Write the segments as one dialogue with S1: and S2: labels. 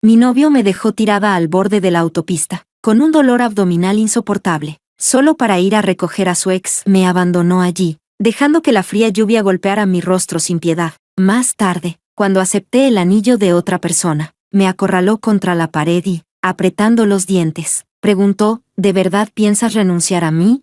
S1: Mi novio me dejó tirada al borde de la autopista, con un dolor abdominal insoportable. Solo para ir a recoger a su ex, me abandonó allí, dejando que la fría lluvia golpeara mi rostro sin piedad. Más tarde, cuando acepté el anillo de otra persona, me acorraló contra la pared y, apretando los dientes, preguntó, ¿de verdad piensas renunciar a mí?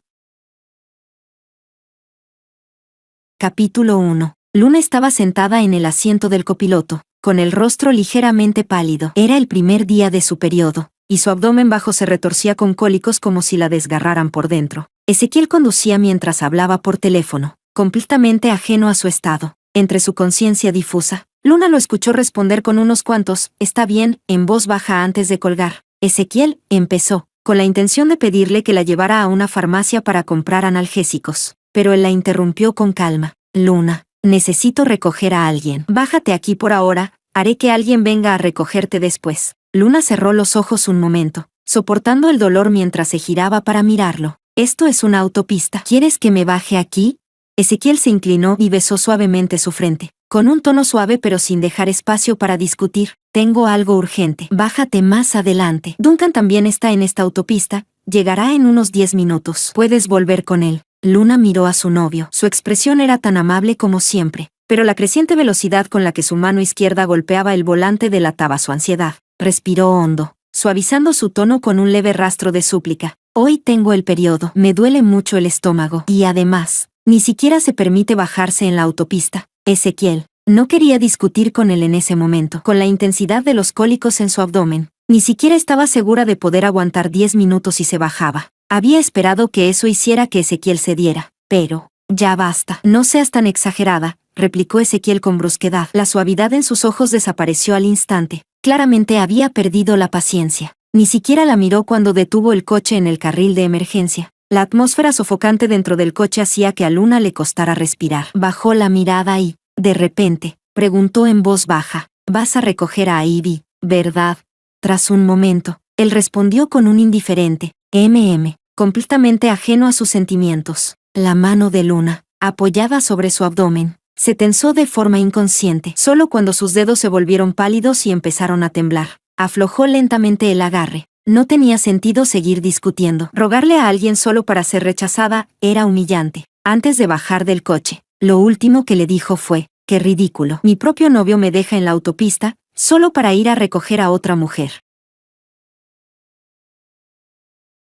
S1: Capítulo 1. Luna estaba sentada en el asiento del copiloto, con el rostro ligeramente pálido. Era el primer día de su periodo, y su abdomen bajo se retorcía con cólicos como si la desgarraran por dentro. Ezequiel conducía mientras hablaba por teléfono, completamente ajeno a su estado. Entre su conciencia difusa, Luna lo escuchó responder con unos cuantos, «Está bien», en voz baja antes de colgar. Ezequiel empezó, con la intención de pedirle que la llevara a una farmacia para comprar analgésicos, pero él la interrumpió con calma. «Luna, necesito recoger a alguien. Bájate aquí por ahora, haré que alguien venga a recogerte después». Luna cerró los ojos un momento, soportando el dolor mientras se giraba para mirarlo. «Esto es una autopista. ¿Quieres que me baje aquí?» Ezequiel se inclinó y besó suavemente su frente, con un tono suave pero sin dejar espacio para discutir. «Tengo algo urgente. Bájate más adelante. Duncan también está en esta autopista, llegará en unos 10 minutos. Puedes volver con él». Luna miró a su novio. Su expresión era tan amable como siempre, pero la creciente velocidad con la que su mano izquierda golpeaba el volante delataba su ansiedad. Respiró hondo, suavizando su tono con un leve rastro de súplica. «Hoy tengo el periodo. Me duele mucho el estómago. Y además, ni siquiera se permite bajarse en la autopista». Ezequiel no quería discutir con él en ese momento. Con la intensidad de los cólicos en su abdomen, ni siquiera estaba segura de poder aguantar 10 minutos si se bajaba. Había esperado que eso hiciera que Ezequiel cediera. «Pero, ya basta. No seas tan exagerada», replicó Ezequiel con brusquedad. La suavidad en sus ojos desapareció al instante. Claramente había perdido la paciencia. Ni siquiera la miró cuando detuvo el coche en el carril de emergencia. La atmósfera sofocante dentro del coche hacía que a Luna le costara respirar. Bajó la mirada y, de repente, preguntó en voz baja, «¿Vas a recoger a Ivy, verdad?» Tras un momento, él respondió con un indiferente, completamente ajeno a sus sentimientos. La mano de Luna, apoyada sobre su abdomen, se tensó de forma inconsciente. Solo cuando sus dedos se volvieron pálidos y empezaron a temblar, aflojó lentamente el agarre. No tenía sentido seguir discutiendo. Rogarle a alguien solo para ser rechazada era humillante. Antes de bajar del coche, lo último que le dijo fue, «Qué ridículo. Mi propio novio me deja en la autopista, solo para ir a recoger a otra mujer».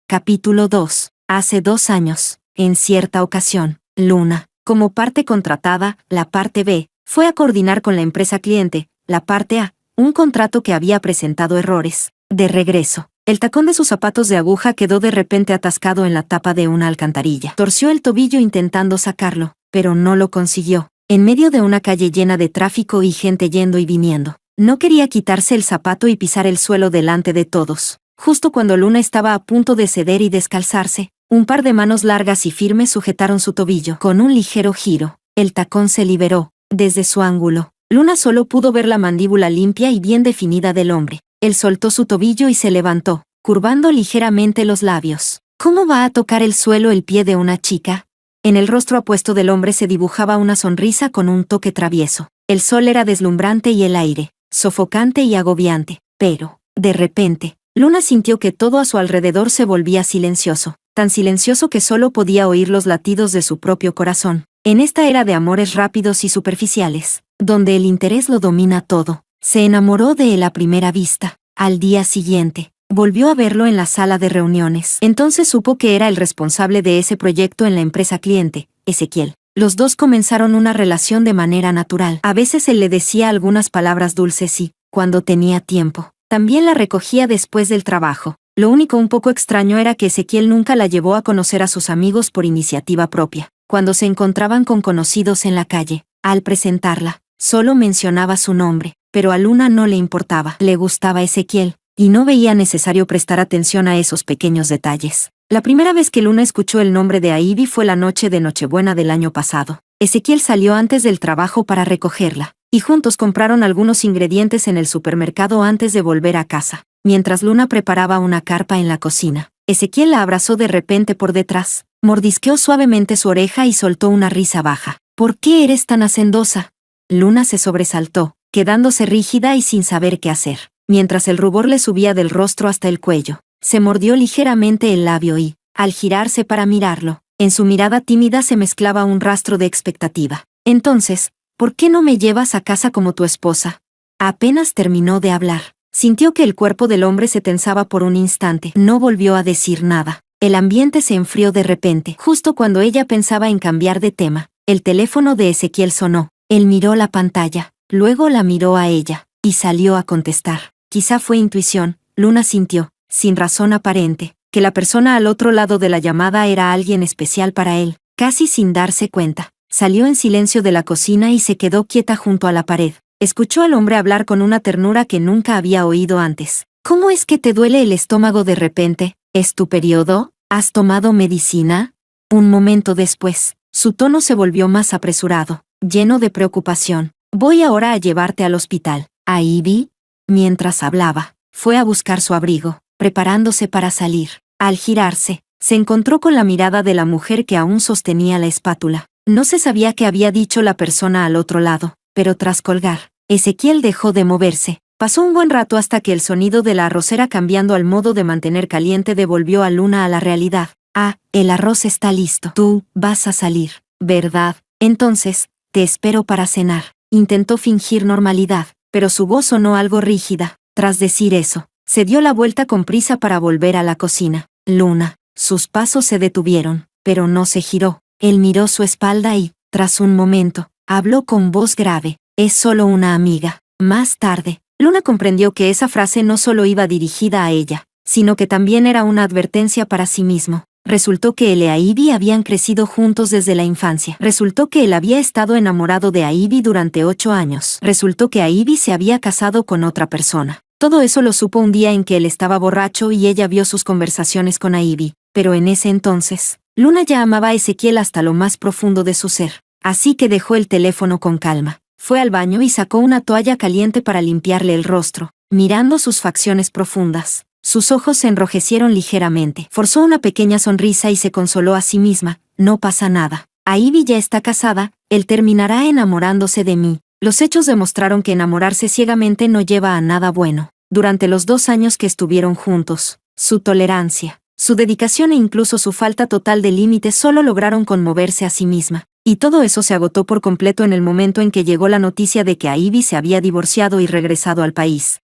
S1: Capítulo 2. Hace 2 años, en cierta ocasión, Luna, como parte contratada, la parte B, fue a coordinar con la empresa cliente, la parte A, un contrato que había presentado errores. De regreso, el tacón de sus zapatos de aguja quedó de repente atascado en la tapa de una alcantarilla. Torció el tobillo intentando sacarlo, pero no lo consiguió. En medio de una calle llena de tráfico y gente yendo y viniendo, no quería quitarse el zapato y pisar el suelo delante de todos. Justo cuando Luna estaba a punto de ceder y descalzarse, un par de manos largas y firmes sujetaron su tobillo. Con un ligero giro, el tacón se liberó. Desde su ángulo, Luna solo pudo ver la mandíbula limpia y bien definida del hombre. Él soltó su tobillo y se levantó, curvando ligeramente los labios. ¿Cómo va a tocar el suelo el pie de una chica? En el rostro apuesto del hombre se dibujaba una sonrisa con un toque travieso. El sol era deslumbrante y el aire, sofocante y agobiante. Pero, de repente, Luna sintió que todo a su alrededor se volvía silencioso, tan silencioso que solo podía oír los latidos de su propio corazón. En esta era de amores rápidos y superficiales, donde el interés lo domina todo, se enamoró de él a primera vista. Al día siguiente, volvió a verlo en la sala de reuniones. Entonces supo que era el responsable de ese proyecto en la empresa cliente, Ezequiel. Los dos comenzaron una relación de manera natural. A veces él le decía algunas palabras dulces y, cuando tenía tiempo, también la recogía después del trabajo. Lo único un poco extraño era que Ezequiel nunca la llevó a conocer a sus amigos por iniciativa propia. Cuando se encontraban con conocidos en la calle, al presentarla, solo mencionaba su nombre, pero a Luna no le importaba. Le gustaba Ezequiel, y no veía necesario prestar atención a esos pequeños detalles. La primera vez que Luna escuchó el nombre de Ivy fue la noche de Nochebuena del año pasado. Ezequiel salió antes del trabajo para recogerla, y juntos compraron algunos ingredientes en el supermercado antes de volver a casa. Mientras Luna preparaba una carpa en la cocina, Ezequiel la abrazó de repente por detrás, mordisqueó suavemente su oreja y soltó una risa baja. «¿Por qué eres tan hacendosa?» Luna se sobresaltó, quedándose rígida y sin saber qué hacer. mientras el rubor le subía del rostro hasta el cuello. Se mordió ligeramente el labio y, al girarse para mirarlo, en su mirada tímida se mezclaba un rastro de expectativa. Entonces, ¿por qué no me llevas a casa como tu esposa? Apenas terminó de hablar. Sintió que el cuerpo del hombre se tensaba por un instante. No volvió a decir nada. El ambiente se enfrió de repente. Justo cuando ella pensaba en cambiar de tema, el teléfono de Ezequiel sonó. Él miró la pantalla, luego la miró a ella, y salió a contestar. Quizá fue intuición, Luna sintió, sin razón aparente, que la persona al otro lado de la llamada era alguien especial para él. Casi sin darse cuenta, salió en silencio de la cocina y se quedó quieta junto a la pared. Escuchó al hombre hablar con una ternura que nunca había oído antes. ¿Cómo es que te duele el estómago de repente? ¿Es tu periodo? ¿Has tomado medicina? Un momento después, su tono se volvió más apresurado, lleno de preocupación. Voy ahora a llevarte al hospital. ¿A Ivy? Mientras hablaba, fue a buscar su abrigo, preparándose para salir. Al girarse, se encontró con la mirada de la mujer que aún sostenía la espátula. No se sabía qué había dicho la persona al otro lado, pero tras colgar, Ezequiel dejó de moverse. Pasó un buen rato hasta que el sonido de la arrocera cambiando al modo de mantener caliente devolvió a Luna a la realidad. Ah, el arroz está listo. Tú vas a salir, ¿verdad? Entonces, te espero para cenar. Intentó fingir normalidad, pero su voz sonó algo rígida. Tras decir eso, se dio la vuelta con prisa para volver a la cocina. Luna. Sus pasos se detuvieron, pero no se giró. Él miró su espalda y, tras un momento, habló con voz grave. Es solo una amiga. Más tarde, Luna comprendió que esa frase no solo iba dirigida a ella, sino que también era una advertencia para sí mismo. Resultó que él y Ivy habían crecido juntos desde la infancia. Resultó que él había estado enamorado de Ivy durante 8 años. Resultó que Ivy se había casado con otra persona. Todo eso lo supo un día en que él estaba borracho y ella vio sus conversaciones con Ivy. Pero en ese entonces, Luna ya amaba a Ezequiel hasta lo más profundo de su ser. Así que dejó el teléfono con calma. Fue al baño y sacó una toalla caliente para limpiarle el rostro. Mirando sus facciones profundas, sus ojos se enrojecieron ligeramente. Forzó una pequeña sonrisa y se consoló a sí misma. No pasa nada. Ivy ya está casada, él terminará enamorándose de mí. Los hechos demostraron que enamorarse ciegamente no lleva a nada bueno. Durante los 2 años que estuvieron juntos, su tolerancia, su dedicación e incluso su falta total de límites solo lograron conmoverse a sí misma. Y todo eso se agotó por completo en el momento en que llegó la noticia de que Ivy se había divorciado y regresado al país.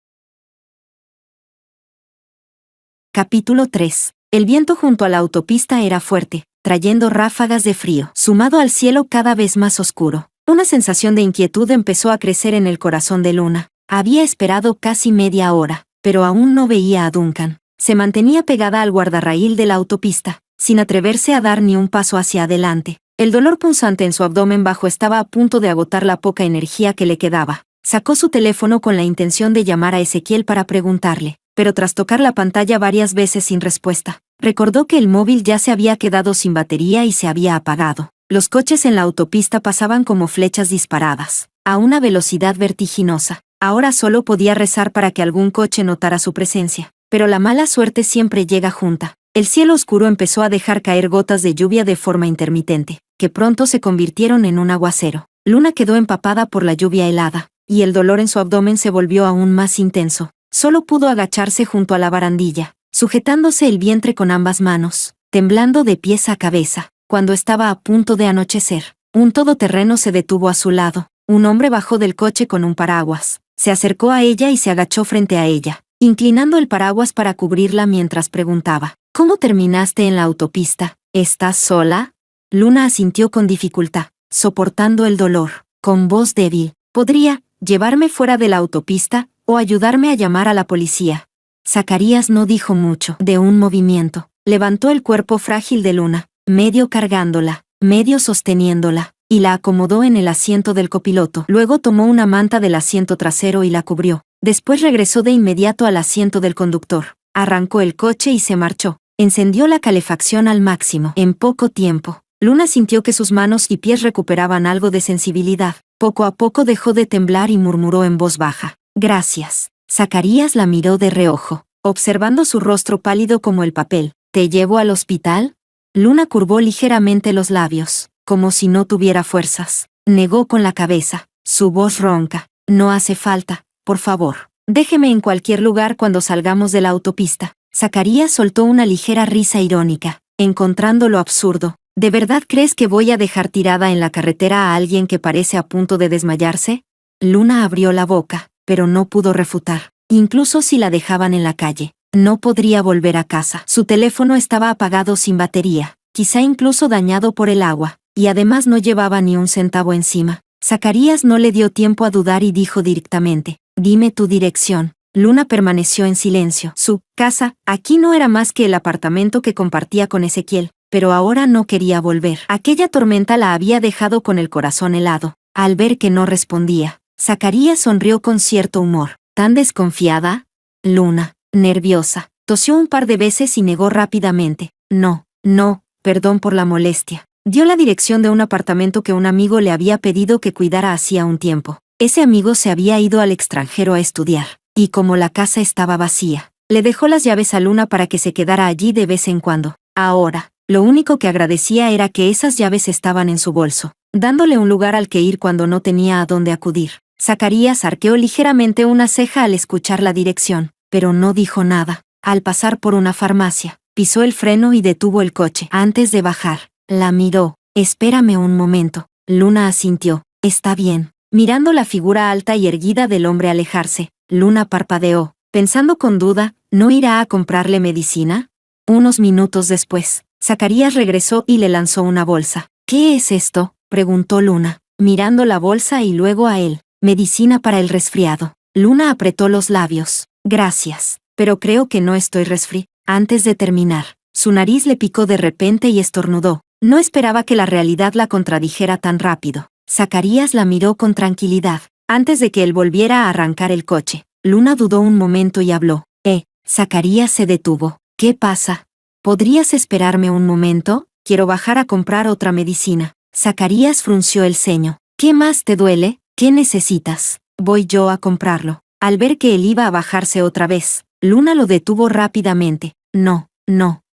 S1: Capítulo 3. El viento junto a la autopista era fuerte, trayendo ráfagas de frío, sumado al cielo cada vez más oscuro. Una sensación de inquietud empezó a crecer en el corazón de Luna. Había esperado casi media hora, pero aún no veía a Duncan. Se mantenía pegada al guardarraíl de la autopista, sin atreverse a dar ni un paso hacia adelante. El dolor punzante en su abdomen bajo estaba a punto de agotar la poca energía que le quedaba. Sacó su teléfono con la intención de llamar a Ezequiel para preguntarle, pero tras tocar la pantalla varias veces sin respuesta, recordó que el móvil ya se había quedado sin batería y se había apagado. Los coches en la autopista pasaban como flechas disparadas, a una velocidad vertiginosa. Ahora solo podía rezar para que algún coche notara su presencia, pero la mala suerte siempre llega junta. El cielo oscuro empezó a dejar caer gotas de lluvia de forma intermitente, que pronto se convirtieron en un aguacero. Luna quedó empapada por la lluvia helada, y el dolor en su abdomen se volvió aún más intenso. Solo pudo agacharse junto a la barandilla, sujetándose el vientre con ambas manos, temblando de pies a cabeza. Cuando estaba a punto de anochecer, un todoterreno se detuvo a su lado. Un hombre bajó del coche con un paraguas. Se acercó a ella y se agachó frente a ella, inclinando el paraguas para cubrirla mientras preguntaba: ¿Cómo terminaste en la autopista? ¿Estás sola? Luna asintió con dificultad, soportando el dolor. Con voz débil: ¿podría llevarme fuera de la autopista o ayudarme a llamar a la policía? Zacarías no dijo mucho. De un movimiento, levantó el cuerpo frágil de Luna, medio cargándola, medio sosteniéndola, y la acomodó en el asiento del copiloto. Luego tomó una manta del asiento trasero y la cubrió. Después regresó de inmediato al asiento del conductor. Arrancó el coche y se marchó. Encendió la calefacción al máximo. En poco tiempo, Luna sintió que sus manos y pies recuperaban algo de sensibilidad. Poco a poco dejó de temblar y murmuró en voz baja: «Gracias». Zacarías la miró de reojo, observando su rostro pálido como el papel. «¿Te llevo al hospital?» Luna curvó ligeramente los labios, como si no tuviera fuerzas. Negó con la cabeza, su voz ronca: «No hace falta, por favor». Déjeme en cualquier lugar cuando salgamos de la autopista. Zacarías soltó una ligera risa irónica, encontrándolo absurdo. ¿De verdad crees que voy a dejar tirada en la carretera a alguien que parece a punto de desmayarse? Luna abrió la boca, pero no pudo refutar. Incluso si la dejaban en la calle, no podría volver a casa. Su teléfono estaba apagado sin batería, quizá incluso dañado por el agua, y además no llevaba ni un centavo encima. Zacarías no le dio tiempo a dudar y dijo directamente: «Dime tu dirección». Luna permaneció en silencio. Su casa, aquí no era más que el apartamento que compartía con Ezequiel, pero ahora no quería volver. Aquella tormenta la había dejado con el corazón helado. Al ver que no respondía, Zacarías sonrió con cierto humor. ¿Tan desconfiada? Luna, nerviosa, tosió un par de veces y negó rápidamente. No, perdón por la molestia. Dio la dirección de un apartamento que un amigo le había pedido que cuidara hacía un tiempo. Ese amigo se había ido al extranjero a estudiar, y como la casa estaba vacía, le dejó las llaves a Luna para que se quedara allí de vez en cuando. Ahora, lo único que agradecía era que esas llaves estaban en su bolso, dándole un lugar al que ir cuando no tenía a dónde acudir. Zacarías arqueó ligeramente una ceja al escuchar la dirección, pero no dijo nada. Al pasar por una farmacia, pisó el freno y detuvo el coche. Antes de bajar, la miró. «Espérame un momento». Luna asintió. «Está bien». Mirando la figura alta y erguida del hombre alejarse, Luna parpadeó, pensando con duda: ¿no irá a comprarle medicina? Unos minutos después, Zacarías regresó y le lanzó una bolsa. «¿Qué es esto?», preguntó Luna, mirando la bolsa y luego a él. «Medicina para el resfriado». Luna apretó los labios. «Gracias, pero creo que no estoy resfriada». Antes de terminar, su nariz le picó de repente y estornudó. No esperaba que la realidad la contradijera tan rápido. Zacarías la miró con tranquilidad. Antes de que él volviera a arrancar el coche, Luna dudó un momento y habló. Zacarías se detuvo. «¿Qué pasa? ¿Podrías esperarme un momento? Quiero bajar a comprar otra medicina». Zacarías frunció el ceño. «¿Qué más te duele? ¿Qué necesitas? Voy yo a comprarlo». Al ver que él iba a bajarse otra vez, Luna lo detuvo rápidamente. «No,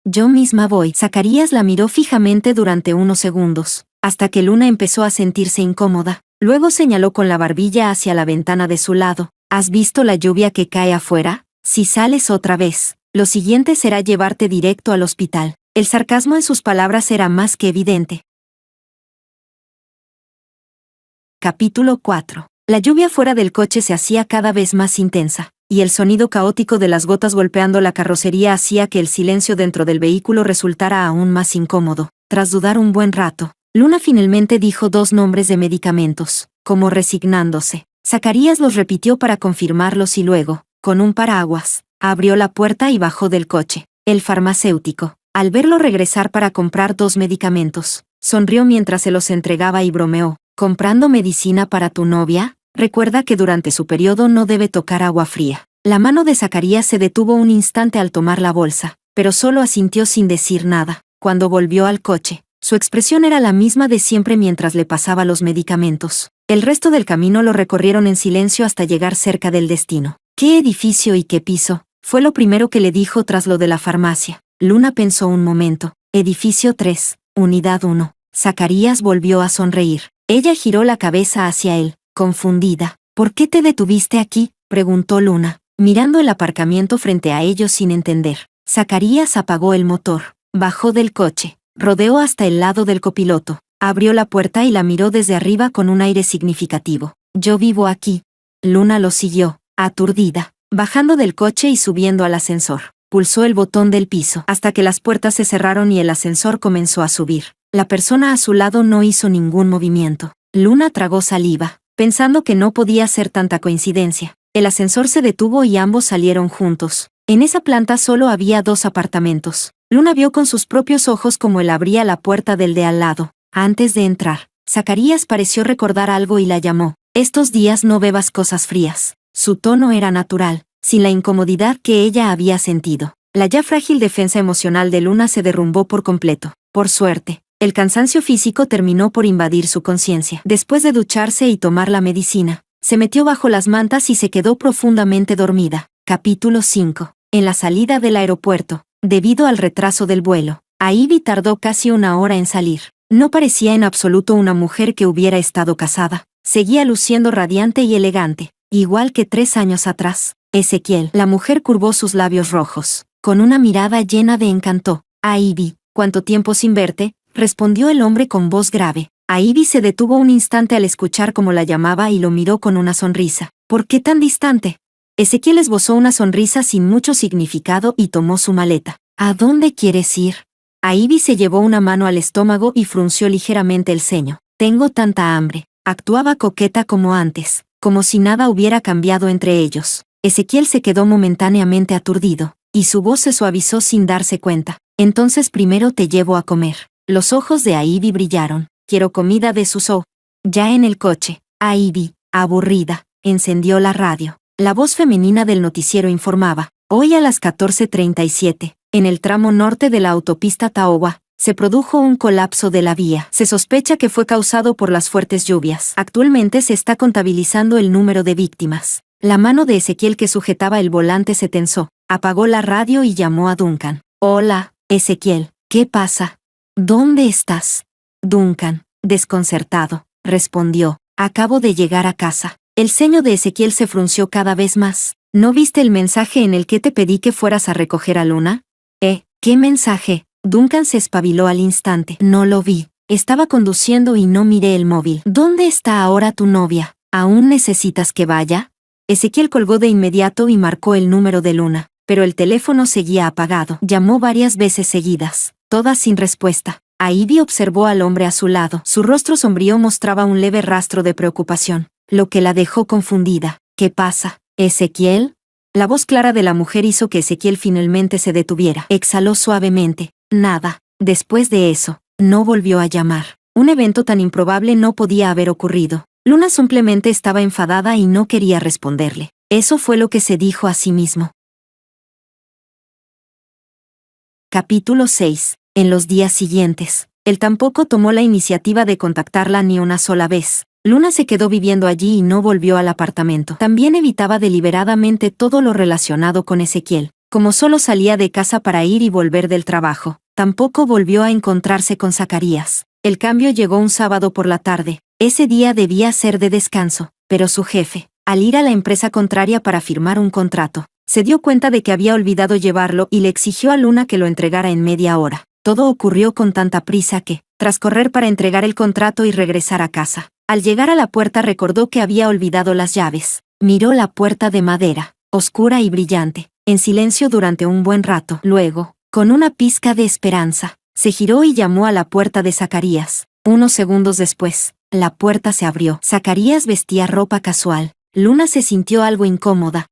S1: yo misma voy». Zacarías la miró fijamente durante unos segundos, hasta que Luna empezó a sentirse incómoda. Luego señaló con la barbilla hacia la ventana de su lado. «¿Has visto la lluvia que cae afuera? Si sales otra vez, lo siguiente será llevarte directo al hospital». El sarcasmo en sus palabras era más que evidente. Capítulo 4. La lluvia fuera del coche se hacía cada vez más intensa, y el sonido caótico de las gotas golpeando la carrocería hacía que el silencio dentro del vehículo resultara aún más incómodo. Tras dudar un buen rato, Luna finalmente dijo 2 nombres de medicamentos, como resignándose. Zacarías los repitió para confirmarlos y luego, con un paraguas, abrió la puerta y bajó del coche. El farmacéutico, al verlo regresar para comprar 2 medicamentos, sonrió mientras se los entregaba y bromeó. «¿Comprando medicina para tu novia? Recuerda que durante su periodo no debe tocar agua fría». La mano de Zacarías se detuvo un instante al tomar la bolsa, pero solo asintió sin decir nada. Cuando volvió al coche, su expresión era la misma de siempre mientras le pasaba los medicamentos. El resto del camino lo recorrieron en silencio hasta llegar cerca del destino. «¿Qué edificio y qué piso?», fue lo primero que le dijo tras lo de la farmacia. Luna pensó un momento. «Edificio 3, unidad 1». Zacarías volvió a sonreír. Ella giró la cabeza hacia él, confundida. «¿Por qué te detuviste aquí?», preguntó Luna, mirando el aparcamiento frente a ellos sin entender. Zacarías apagó el motor, bajó del coche, rodeó hasta el lado del copiloto, abrió la puerta y la miró desde arriba con un aire significativo. «Yo vivo aquí». Luna lo siguió, aturdida, bajando del coche y subiendo al ascensor. Pulsó el botón del piso hasta que las puertas se cerraron y el ascensor comenzó a subir. La persona a su lado no hizo ningún movimiento. Luna tragó saliva, pensando que no podía ser tanta coincidencia. El ascensor se detuvo y ambos salieron juntos. En esa planta solo había 2 apartamentos. Luna vio con sus propios ojos cómo él abría la puerta del de al lado. Antes de entrar, Zacarías pareció recordar algo y la llamó. «Estos días no bebas cosas frías». Su tono era natural, sin la incomodidad que ella había sentido. La ya frágil defensa emocional de Luna se derrumbó por completo. Por suerte, el cansancio físico terminó por invadir su conciencia. Después de ducharse y tomar la medicina, se metió bajo las mantas y se quedó profundamente dormida. Capítulo 5. En la salida del aeropuerto, debido al retraso del vuelo, Ivy tardó casi 1 hora en salir. No parecía en absoluto una mujer que hubiera estado casada. Seguía luciendo radiante y elegante, igual que 3 años atrás. Ezequiel. La mujer curvó sus labios rojos, con una mirada llena de encanto. Ivy, ¿cuánto tiempo sin verte?, respondió el hombre con voz grave. Ivy se detuvo un instante al escuchar cómo la llamaba y lo miró con una sonrisa. ¿Por qué tan distante? Ezequiel esbozó una sonrisa sin mucho significado y tomó su maleta. ¿A dónde quieres ir? Ivy se llevó una mano al estómago y frunció ligeramente el ceño. Tengo tanta hambre. Actuaba coqueta como antes, como si nada hubiera cambiado entre ellos. Ezequiel se quedó momentáneamente aturdido, y su voz se suavizó sin darse cuenta. Entonces primero te llevo a comer. Los ojos de Ivy brillaron. Quiero comida de Suso. Ya en el coche, Ivy, aburrida, encendió la radio. La voz femenina del noticiero informaba. Hoy a las 14:37, en el tramo norte de la autopista Taoba, se produjo un colapso de la vía. Se sospecha que fue causado por las fuertes lluvias. Actualmente se está contabilizando el número de víctimas. La mano de Ezequiel que sujetaba el volante se tensó. Apagó la radio y llamó a Duncan. Hola, Ezequiel, ¿qué pasa? ¿Dónde estás? Duncan, desconcertado, respondió. Acabo de llegar a casa. El ceño de Ezequiel se frunció cada vez más. ¿No viste el mensaje en el que te pedí que fueras a recoger a Luna? ¿Qué mensaje? Duncan se espabiló al instante. No lo vi. Estaba conduciendo y no miré el móvil. ¿Dónde está ahora tu novia? ¿Aún necesitas que vaya? Ezequiel colgó de inmediato y marcó el número de Luna, pero el teléfono seguía apagado. Llamó varias veces seguidas, todas sin respuesta. Ivy observó al hombre a su lado. Su rostro sombrío mostraba un leve rastro de preocupación, lo que la dejó confundida. ¿Qué pasa, Ezequiel? La voz clara de la mujer hizo que Ezequiel finalmente se detuviera. Exhaló suavemente. Nada. Después de eso, no volvió a llamar. Un evento tan improbable no podía haber ocurrido. Luna simplemente estaba enfadada y no quería responderle. Eso fue lo que se dijo a sí mismo. Capítulo 6. En los días siguientes, él tampoco tomó la iniciativa de contactarla ni una sola vez. Luna se quedó viviendo allí y no volvió al apartamento. También evitaba deliberadamente todo lo relacionado con Ezequiel. Como solo salía de casa para ir y volver del trabajo, tampoco volvió a encontrarse con Zacarías. El cambio llegó un sábado por la tarde. Ese día debía ser de descanso, pero su jefe, al ir a la empresa contraria para firmar un contrato, se dio cuenta de que había olvidado llevarlo y le exigió a Luna que lo entregara en media hora. Todo ocurrió con tanta prisa que, tras correr para entregar el contrato y regresar a casa, al llegar a la puerta recordó que había olvidado las llaves. Miró la puerta de madera, oscura y brillante, en silencio durante un buen rato. Luego, con una pizca de esperanza, se giró y llamó a la puerta de Zacarías. Unos segundos después, la puerta se abrió. Zacarías vestía ropa casual. Luna se sintió algo incómoda.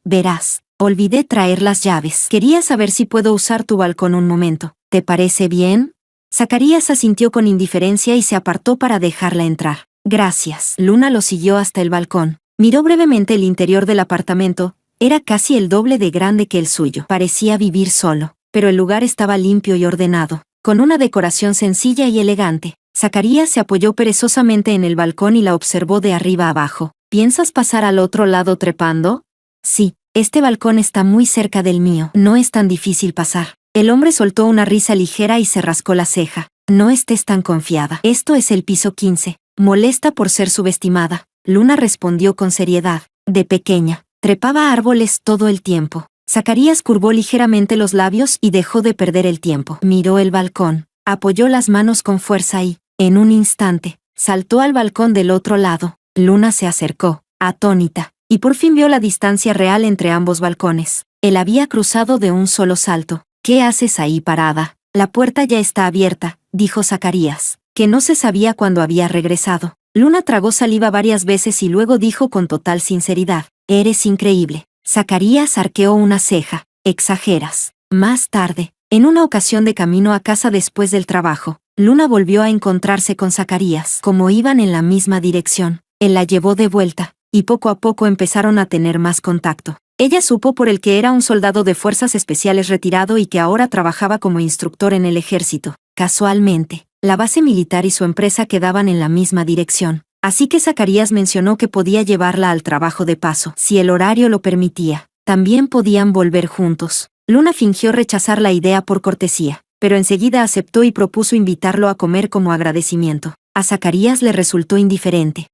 S1: Verás, olvidé traer las llaves. Quería saber si puedo usar tu balcón un momento. ¿Te parece bien? Zacarías asintió con indiferencia y se apartó para dejarla entrar. Gracias. Luna lo siguió hasta el balcón. Miró brevemente el interior del apartamento. Era casi el doble de grande que el suyo. Parecía vivir solo, pero el lugar estaba limpio y ordenado, con una decoración sencilla y elegante. Zacarías se apoyó perezosamente en el balcón y la observó de arriba abajo. ¿Piensas pasar al otro lado trepando? Sí, este balcón está muy cerca del mío. No es tan difícil pasar. El hombre soltó una risa ligera y se rascó la ceja. No estés tan confiada. Esto es el piso 15. Molesta por ser subestimada. Luna respondió con seriedad. De pequeña, trepaba árboles todo el tiempo. Zacarías curvó ligeramente los labios y dejó de perder el tiempo. Miró el balcón, apoyó las manos con fuerza y, en un instante, saltó al balcón del otro lado. Luna se acercó, atónita, y por fin vio la distancia real entre ambos balcones. Él había cruzado de un solo salto. ¿Qué haces ahí parada? La puerta ya está abierta, dijo Zacarías, que no se sabía cuándo había regresado. Luna tragó saliva varias veces y luego dijo con total sinceridad, eres increíble. Zacarías arqueó una ceja. Exageras. Más tarde, en una ocasión de camino a casa después del trabajo, Luna volvió a encontrarse con Zacarías. Como iban en la misma dirección, él la llevó de vuelta, y poco a poco empezaron a tener más contacto. Ella supo por el que era un soldado de fuerzas especiales retirado y que ahora trabajaba como instructor en el ejército. Casualmente, la base militar y su empresa quedaban en la misma dirección, así que Zacarías mencionó que podía llevarla al trabajo de paso. Si el horario lo permitía, también podían volver juntos. Luna fingió rechazar la idea por cortesía, pero enseguida aceptó y propuso invitarlo a comer como agradecimiento. A Zacarías le resultó indiferente.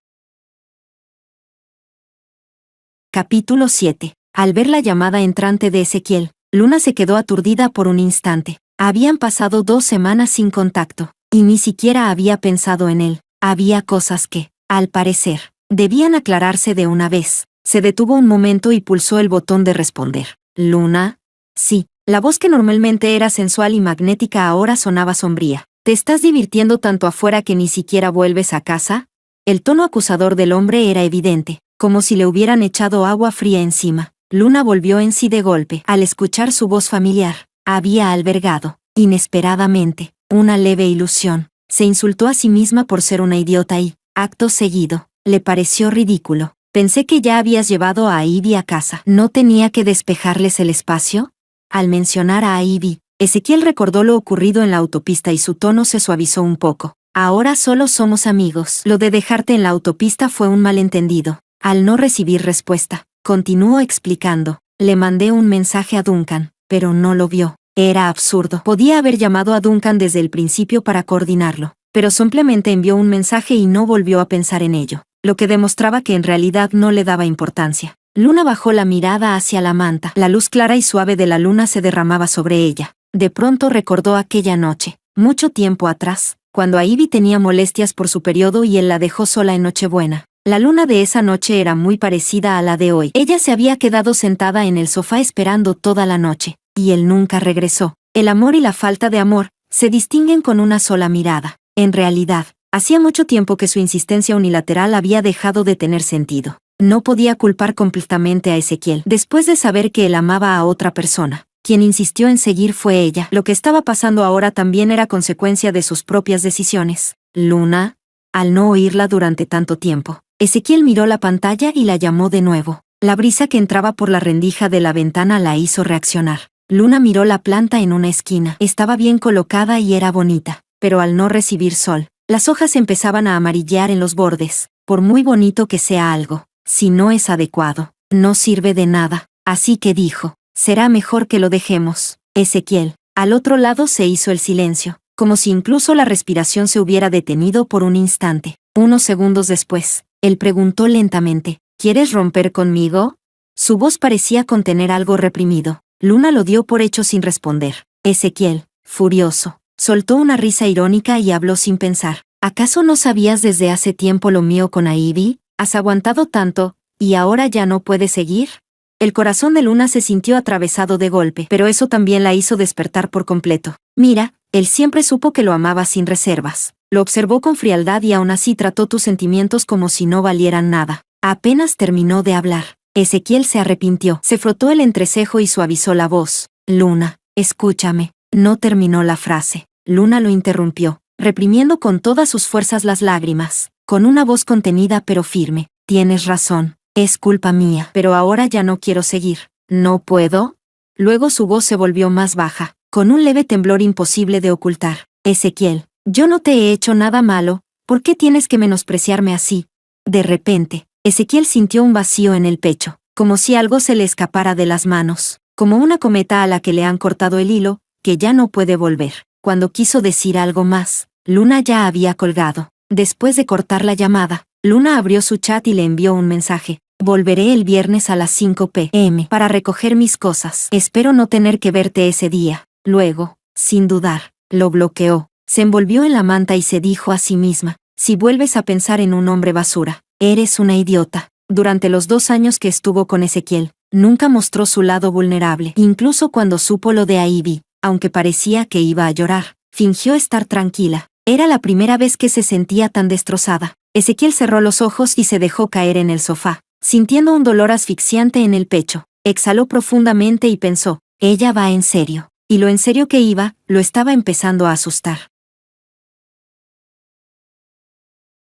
S1: Capítulo 7. Al ver la llamada entrante de Ezequiel, Luna se quedó aturdida por un instante. Habían pasado 2 semanas sin contacto, y ni siquiera había pensado en él. Había cosas que, al parecer, debían aclararse de una vez. Se detuvo un momento y pulsó el botón de responder. ¿Luna? Sí. La voz que normalmente era sensual y magnética ahora sonaba sombría. ¿Te estás divirtiendo tanto afuera que ni siquiera vuelves a casa? El tono acusador del hombre era evidente, como si le hubieran echado agua fría encima. Luna volvió en sí de golpe al escuchar su voz familiar. Había albergado, inesperadamente, una leve ilusión. Se insultó a sí misma por ser una idiota y, acto seguido, le pareció ridículo. Pensé que ya habías llevado a Ivy a casa. ¿No tenía que despejarles el espacio? Al mencionar a Ivy, Ezequiel recordó lo ocurrido en la autopista y su tono se suavizó un poco. Ahora solo somos amigos. Lo de dejarte en la autopista fue un malentendido. Al no recibir respuesta, continuó explicando. Le mandé un mensaje a Duncan, pero no lo vio. Era absurdo. Podía haber llamado a Duncan desde el principio para coordinarlo, pero simplemente envió un mensaje y no volvió a pensar en ello, lo que demostraba que en realidad no le daba importancia. Luna bajó la mirada hacia la manta. La luz clara y suave de la luna se derramaba sobre ella. De pronto recordó aquella noche, mucho tiempo atrás, cuando Ivy tenía molestias por su periodo y él la dejó sola en Nochebuena. La luna de esa noche era muy parecida a la de hoy. Ella se había quedado sentada en el sofá esperando toda la noche, y él nunca regresó. El amor y la falta de amor se distinguen con una sola mirada. En realidad, hacía mucho tiempo que su insistencia unilateral había dejado de tener sentido. No podía culpar completamente a Ezequiel. Después de saber que él amaba a otra persona, quien insistió en seguir fue ella. Lo que estaba pasando ahora también era consecuencia de sus propias decisiones. Luna. Al no oírla durante tanto tiempo, Ezequiel miró la pantalla y la llamó de nuevo. La brisa que entraba por la rendija de la ventana la hizo reaccionar. Luna miró la planta en una esquina. Estaba bien colocada y era bonita, pero al no recibir sol, las hojas empezaban a amarillear en los bordes. Por muy bonito que sea algo, si no es adecuado, no sirve de nada. Así que dijo, será mejor que lo dejemos. Ezequiel. Al otro lado se hizo el silencio, como si incluso la respiración se hubiera detenido por un instante. Unos segundos después, él preguntó lentamente, ¿quieres romper conmigo? Su voz parecía contener algo reprimido. Luna lo dio por hecho sin responder. Ezequiel, furioso, soltó una risa irónica y habló sin pensar. ¿Acaso no sabías desde hace tiempo lo mío con Ivy? ¿Has aguantado tanto, y ahora ya no puedes seguir? El corazón de Luna se sintió atravesado de golpe, pero eso también la hizo despertar por completo. Mira, él siempre supo que lo amaba sin reservas. Lo observó con frialdad y aún así trató tus sentimientos como si no valieran nada. Apenas terminó de hablar, Ezequiel se arrepintió. Se frotó el entrecejo y suavizó la voz. Luna, escúchame. No terminó la frase. Luna lo interrumpió, reprimiendo con todas sus fuerzas las lágrimas, con una voz contenida pero firme. Tienes razón, es culpa mía, pero ahora ya no quiero seguir. ¿No puedo? Luego su voz se volvió más baja, con un leve temblor imposible de ocultar. Ezequiel, yo no te he hecho nada malo, ¿por qué tienes que menospreciarme así? De repente, Ezequiel sintió un vacío en el pecho, como si algo se le escapara de las manos, como una cometa a la que le han cortado el hilo, que ya no puede volver. Cuando quiso decir algo más, Luna ya había colgado. Después de cortar la llamada, Luna abrió su chat y le envió un mensaje. Volveré el viernes a las 5 p.m. para recoger mis cosas. Espero no tener que verte ese día. Luego, sin dudar, lo bloqueó. Se envolvió en la manta y se dijo a sí misma, si vuelves a pensar en un hombre basura, eres una idiota. Durante los 2 años que estuvo con Ezequiel, nunca mostró su lado vulnerable. Incluso cuando supo lo de Ivy, aunque parecía que iba a llorar, fingió estar tranquila. Era la primera vez que se sentía tan destrozada. Ezequiel cerró los ojos y se dejó caer en el sofá, sintiendo un dolor asfixiante en el pecho. Exhaló profundamente y pensó, ella va en serio. Y lo en serio que iba, lo estaba empezando a asustar.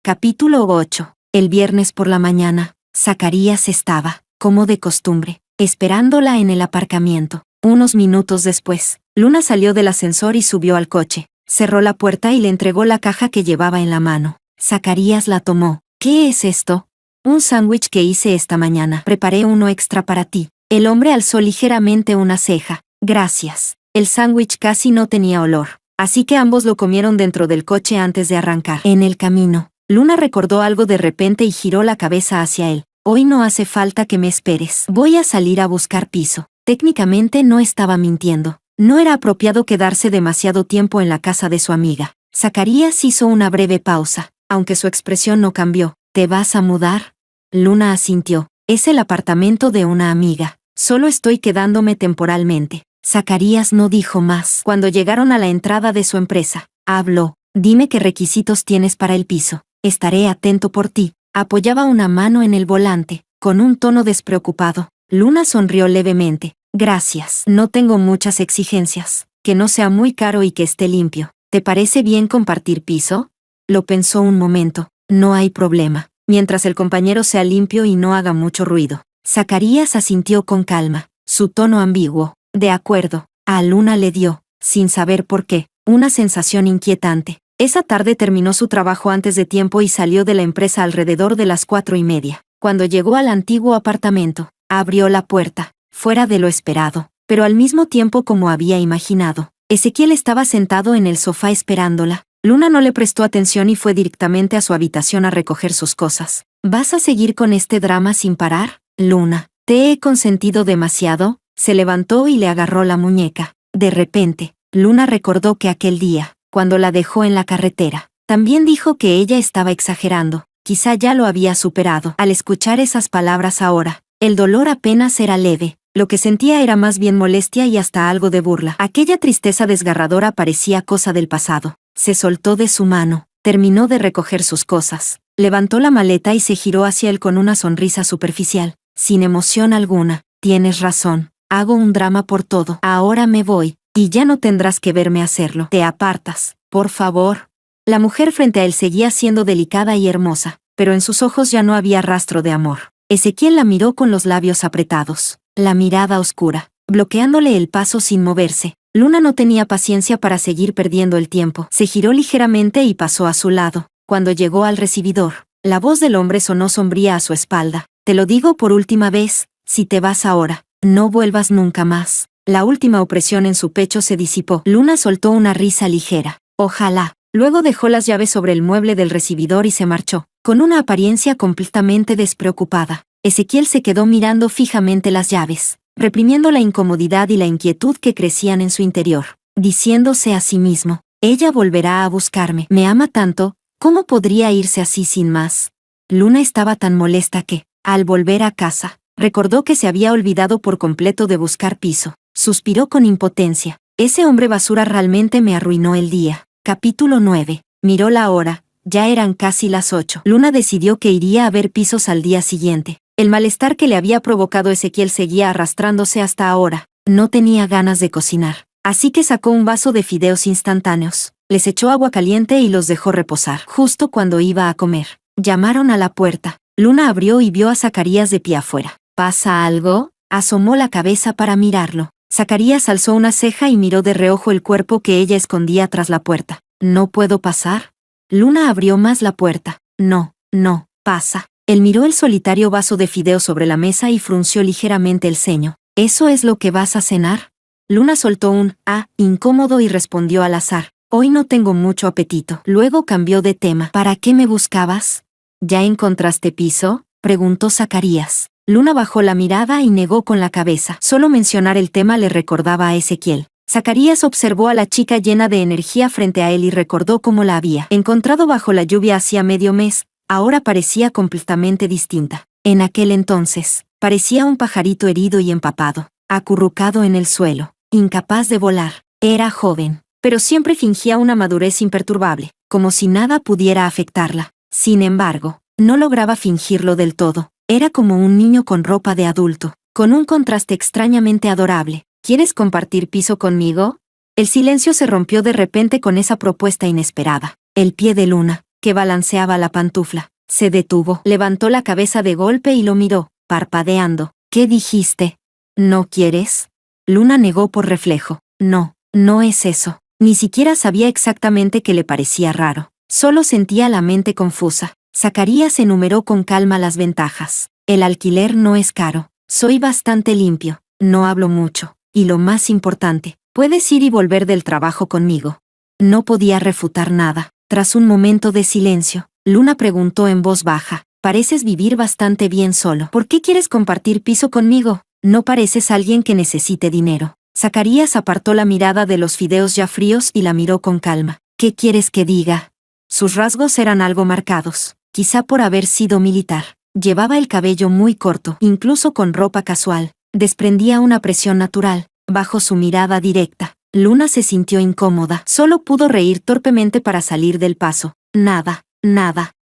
S1: Capítulo 8. El viernes por la mañana, Zacarías estaba, como de costumbre, esperándola en el aparcamiento. Unos minutos después, Luna salió del ascensor y subió al coche. Cerró la puerta y le entregó la caja que llevaba en la mano. Zacarías la tomó. ¿Qué es esto? Un sándwich que hice esta mañana. Preparé uno extra para ti. El hombre alzó ligeramente una ceja. Gracias. El sándwich casi no tenía olor, así que ambos lo comieron dentro del coche antes de arrancar. En el camino, Luna recordó algo de repente y giró la cabeza hacia él. Hoy no hace falta que me esperes. Voy a salir a buscar piso. Técnicamente no estaba mintiendo. No era apropiado quedarse demasiado tiempo en la casa de su amiga. Zacarías hizo una breve pausa, aunque su expresión no cambió. ¿Te vas a mudar? Luna asintió. Es el apartamento de una amiga. Solo estoy quedándome temporalmente. Zacarías no dijo más. Cuando llegaron a la entrada de su empresa, habló. Dime qué requisitos tienes para el piso. Estaré atento por ti. Apoyaba una mano en el volante, con un tono despreocupado. Luna sonrió levemente. Gracias. No tengo muchas exigencias. Que no sea muy caro y que esté limpio. ¿Te parece bien compartir piso? Lo pensó un momento. No hay problema. Mientras el compañero sea limpio y no haga mucho ruido. Zacarías asintió con calma. Su tono ambiguo. De acuerdo. A Luna le dio, sin saber por qué, una sensación inquietante. Esa tarde terminó su trabajo antes de tiempo y salió de la empresa alrededor de las 4:30. Cuando llegó al antiguo apartamento, abrió la puerta, fuera de lo esperado, pero al mismo tiempo como había imaginado. Ezequiel estaba sentado en el sofá esperándola. Luna no le prestó atención y fue directamente a su habitación a recoger sus cosas. ¿Vas a seguir con este drama sin parar? Luna, ¿te he consentido demasiado? Se levantó y le agarró la muñeca. De repente, Luna recordó que aquel día, cuando la dejó en la carretera, también dijo que ella estaba exagerando. Quizá ya lo había superado. Al escuchar esas palabras ahora, el dolor apenas era leve. Lo que sentía era más bien molestia y hasta algo de burla. Aquella tristeza desgarradora parecía cosa del pasado. Se soltó de su mano, terminó de recoger sus cosas, levantó la maleta y se giró hacia él con una sonrisa superficial, sin emoción alguna. Tienes razón, hago un drama por todo. Ahora me voy, y ya no tendrás que verme hacerlo. Te apartas, por favor. La mujer frente a él seguía siendo delicada y hermosa, pero en sus ojos ya no había rastro de amor. Ezequiel la miró con los labios apretados, la mirada oscura, bloqueándole el paso sin moverse. Luna no tenía paciencia para seguir perdiendo el tiempo. Se giró ligeramente y pasó a su lado. Cuando llegó al recibidor, la voz del hombre sonó sombría a su espalda. Te lo digo por última vez, si te vas ahora, no vuelvas nunca más. La última opresión en su pecho se disipó. Luna soltó una risa ligera. Ojalá. Luego dejó las llaves sobre el mueble del recibidor y se marchó, con una apariencia completamente despreocupada. Ezequiel se quedó mirando fijamente las llaves, reprimiendo la incomodidad y la inquietud que crecían en su interior, diciéndose a sí mismo, ella volverá a buscarme. Me ama tanto, ¿cómo podría irse así sin más? Luna estaba tan molesta que, al volver a casa, recordó que se había olvidado por completo de buscar piso. Suspiró con impotencia. Ese hombre basura realmente me arruinó el día. Capítulo 9. Miró la hora, ya eran casi las 8. Luna decidió que iría a ver pisos al día siguiente. El malestar que le había provocado Ezequiel seguía arrastrándose hasta ahora. No tenía ganas de cocinar, así que sacó un vaso de fideos instantáneos, les echó agua caliente y los dejó reposar. Justo cuando iba a comer, llamaron a la puerta. Luna abrió y vio a Zacarías de pie afuera. ¿Pasa algo? Asomó la cabeza para mirarlo. Zacarías alzó una ceja y miró de reojo el cuerpo que ella escondía tras la puerta. ¿No puedo pasar? Luna abrió más la puerta. No, pasa. Él miró el solitario vaso de fideos sobre la mesa y frunció ligeramente el ceño. ¿Eso es lo que vas a cenar? Luna soltó un incómodo y respondió al azar. Hoy no tengo mucho apetito. Luego cambió de tema. ¿Para qué me buscabas? ¿Ya encontraste piso? Preguntó Zacarías. Luna bajó la mirada y negó con la cabeza. Solo mencionar el tema le recordaba a Ezequiel. Zacarías observó a la chica llena de energía frente a él y recordó cómo la había encontrado bajo la lluvia hacía medio mes. Ahora parecía completamente distinta. En aquel entonces, parecía un pajarito herido y empapado, acurrucado en el suelo, incapaz de volar. Era joven, pero siempre fingía una madurez imperturbable, como si nada pudiera afectarla. Sin embargo, no lograba fingirlo del todo. Era como un niño con ropa de adulto, con un contraste extrañamente adorable. ¿Quieres compartir piso conmigo? El silencio se rompió de repente con esa propuesta inesperada. El pie de Luna, que balanceaba la pantufla, se detuvo, levantó la cabeza de golpe y lo miró, parpadeando. ¿Qué dijiste? ¿No quieres? Luna negó por reflejo. No es eso. Ni siquiera sabía exactamente qué le parecía raro. Solo sentía la mente confusa. Zacarías enumeró con calma las ventajas. El alquiler no es caro. Soy bastante limpio. No hablo mucho. Y lo más importante, puedes ir y volver del trabajo conmigo. No podía refutar nada. Tras un momento de silencio, Luna preguntó en voz baja, Pareces vivir bastante bien solo. ¿Por qué quieres compartir piso conmigo? No pareces alguien que necesite dinero. Zacarías apartó la mirada de los fideos ya fríos y la miró con calma. ¿Qué quieres que diga? Sus rasgos eran algo marcados, quizá por haber sido militar. Llevaba el cabello muy corto, incluso con ropa casual. Desprendía una presión natural, bajo su mirada directa. Luna se sintió incómoda. Solo pudo reír torpemente para salir del paso. Nada.